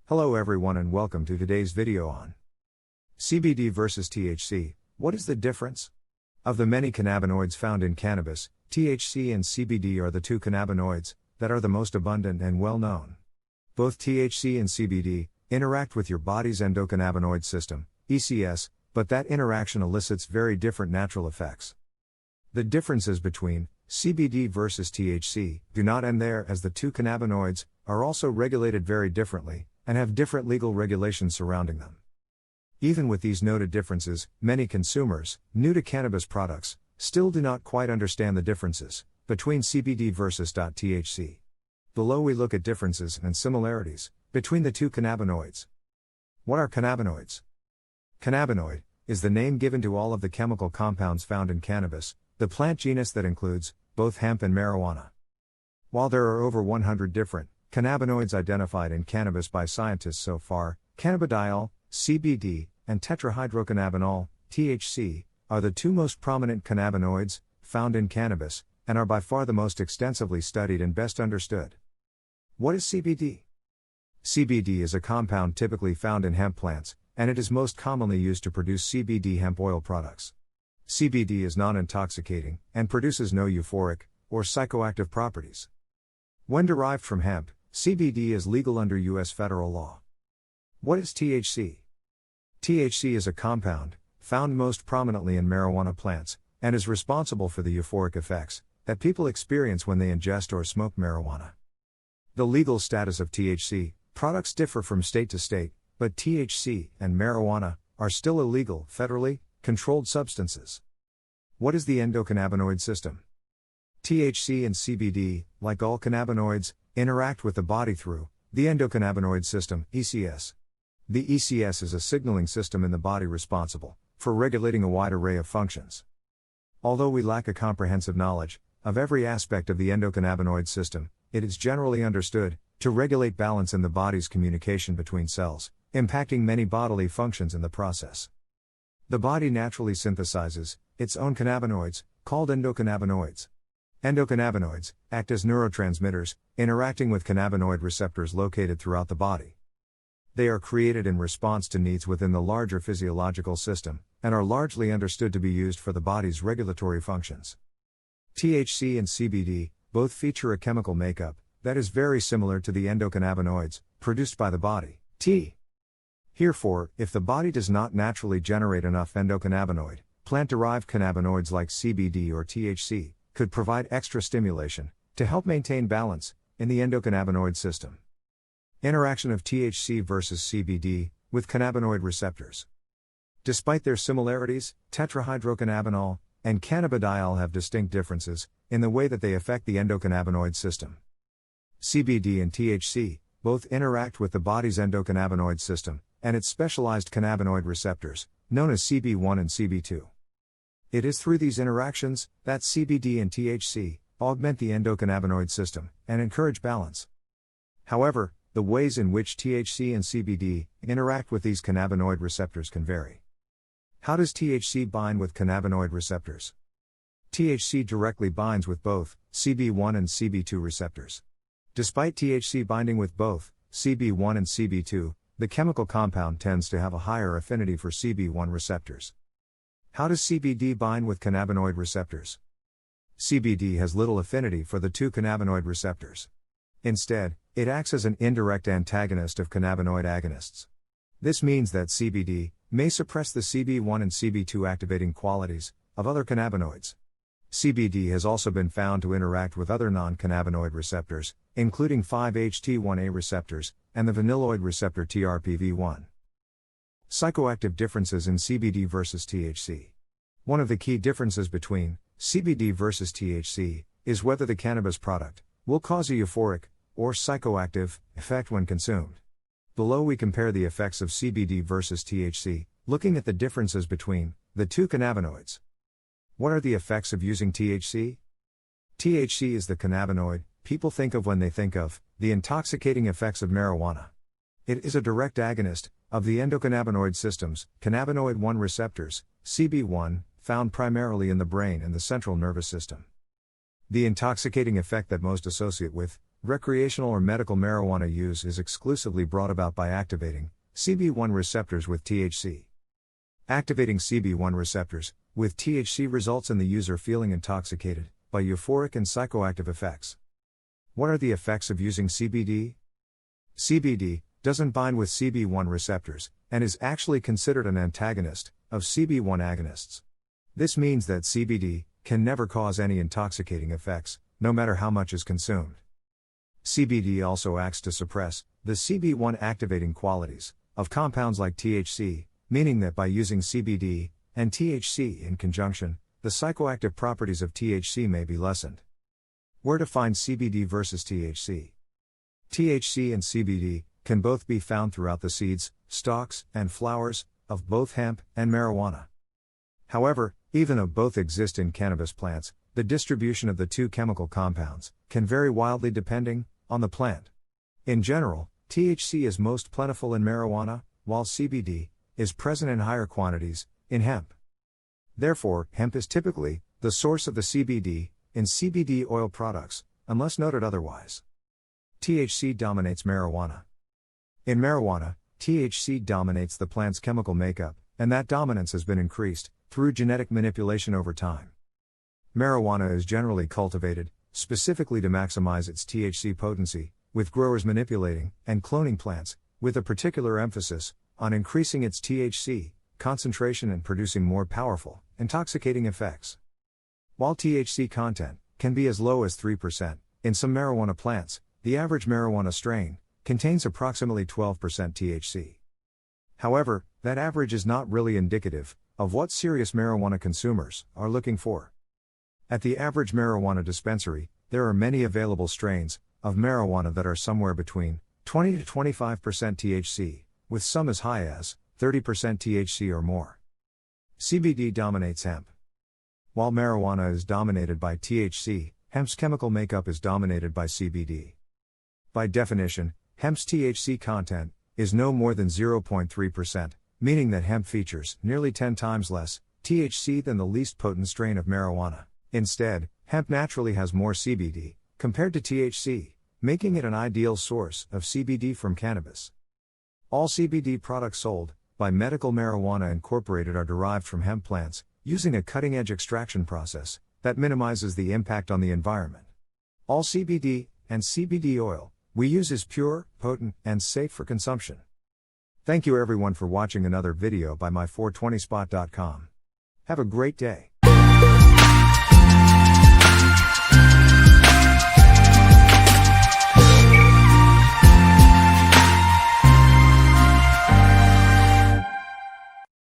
Hello everyone and welcome to today's video on CBD versus THC. What is the difference? Of the many cannabinoids found in cannabis, THC and CBD are the two cannabinoids that are the most abundant and well known. Both THC and CBD interact with your body's endocannabinoid system, ECS, but that interaction elicits very different natural effects. The differences between CBD versus THC do not end there, as the two cannabinoids are also regulated very differently and have different legal regulations surrounding them. Even with these noted differences, many consumers, new to cannabis products, still do not quite understand the differences between CBD versus THC. Below we look at differences and similarities between the two cannabinoids. What are cannabinoids? Cannabinoid is the name given to all of the chemical compounds found in cannabis, the plant genus that includes both hemp and marijuana. While there are over 100 different cannabinoids identified in cannabis by scientists so far, cannabidiol, CBD, and tetrahydrocannabinol, THC, are the two most prominent cannabinoids found in cannabis, and are by far the most extensively studied and best understood. What is CBD? CBD is a compound typically found in hemp plants, and it is most commonly used to produce CBD hemp oil products. CBD is non-intoxicating, and produces no euphoric or psychoactive properties. When derived from hemp, CBD is legal under U.S. federal law. What is THC? THC is a compound found most prominently in marijuana plants, and is responsible for the euphoric effects that people experience when they ingest or smoke marijuana. The legal status of THC products differ from state to state, but THC and marijuana are still illegal, federally controlled substances. What is the endocannabinoid system? THC and CBD, like all cannabinoids, interact with the body through the endocannabinoid system, ECS. The ECS is a signaling system in the body responsible for regulating a wide array of functions. Although we lack a comprehensive knowledge of every aspect of the endocannabinoid system, it is generally understood to regulate balance in the body's communication between cells, impacting many bodily functions in the process. The body naturally synthesizes its own cannabinoids, called endocannabinoids. Endocannabinoids act as neurotransmitters, interacting with cannabinoid receptors located throughout the body. They are created in response to needs within the larger physiological system, and are largely understood to be used for the body's regulatory functions. THC and CBD both feature a chemical makeup that is very similar to the endocannabinoids produced by the body. Therefore, if the body does not naturally generate enough endocannabinoid, plant-derived cannabinoids like CBD or THC could provide extra stimulation to help maintain balance in the endocannabinoid system. Interaction of THC versus CBD with cannabinoid receptors. Despite their similarities, tetrahydrocannabinol and cannabidiol have distinct differences in the way that they affect the endocannabinoid system. CBD and THC both interact with the body's endocannabinoid system and its specialized cannabinoid receptors, known as CB1 and CB2. It is through these interactions that CBD and THC augment the endocannabinoid system and encourage balance. However, the ways in which THC and CBD interact with these cannabinoid receptors can vary. How does THC bind with cannabinoid receptors? THC directly binds with both CB1 and CB2 receptors. Despite THC binding with both CB1 and CB2, the chemical compound tends to have a higher affinity for CB1 receptors. How does CBD bind with cannabinoid receptors? CBD has little affinity for the two cannabinoid receptors. Instead, it acts as an indirect antagonist of cannabinoid agonists. This means that CBD may suppress the CB1 and CB2 activating qualities of other cannabinoids. CBD has also been found to interact with other non-cannabinoid receptors, including 5-HT1A receptors and the vanilloid receptor TRPV1. Psychoactive differences in CBD versus THC. One of the key differences between CBD versus THC is whether the cannabis product will cause a euphoric or psychoactive effect when consumed. Below we compare the effects of CBD versus THC, looking at the differences between the two cannabinoids. What are the effects of using THC? THC is the cannabinoid people think of when they think of the intoxicating effects of marijuana. It is a direct agonist of the endocannabinoid systems, cannabinoid 1 receptors, CB1, found primarily in the brain and the central nervous system. The intoxicating effect that most associate with Recreational or medical marijuana use is exclusively brought about by activating CB1 receptors with THC. Activating CB1 receptors with THC results in the user feeling intoxicated by euphoric and psychoactive effects. What are the effects of using CBD? CBD doesn't bind with CB1 receptors and is actually considered an antagonist of CB1 agonists. This means that CBD can never cause any intoxicating effects, no matter how much is consumed. CBD also acts to suppress the CB1 activating qualities of compounds like THC, meaning that by using CBD and THC in conjunction, the psychoactive properties of THC may be lessened. Where to find CBD versus THC? THC and CBD can both be found throughout the seeds, stalks, and flowers of both hemp and marijuana. However, even though both exist in cannabis plants, the distribution of the two chemical compounds can vary wildly depending on the plant. In general, THC is most plentiful in marijuana, while CBD is present in higher quantities in hemp. Therefore, hemp is typically the source of the CBD in CBD oil products, unless noted otherwise. THC dominates marijuana. In marijuana, THC dominates the plant's chemical makeup, and that dominance has been increased through genetic manipulation over time. Marijuana is generally cultivated specifically to maximize its THC potency, with growers manipulating and cloning plants, with a particular emphasis on increasing its THC concentration and producing more powerful, intoxicating effects. While THC content can be as low as 3%, in some marijuana plants, the average marijuana strain contains approximately 12% THC. However, that average is not really indicative of what serious marijuana consumers are looking for. At the average marijuana dispensary, there are many available strains of marijuana that are somewhere between 20 to 25% THC, with some as high as 30% THC or more. CBD dominates hemp. While marijuana is dominated by THC, hemp's chemical makeup is dominated by CBD. By definition, hemp's THC content is no more than 0.3%, meaning that hemp features nearly 10 times less THC than the least potent strain of marijuana. Instead, hemp naturally has more CBD compared to THC, making it an ideal source of CBD from cannabis. All CBD products sold by Medical Marijuana Incorporated are derived from hemp plants, using a cutting-edge extraction process that minimizes the impact on the environment. All CBD and CBD oil we use is pure, potent, and safe for consumption. Thank you everyone for watching another video by my420spot.com. Have a great day.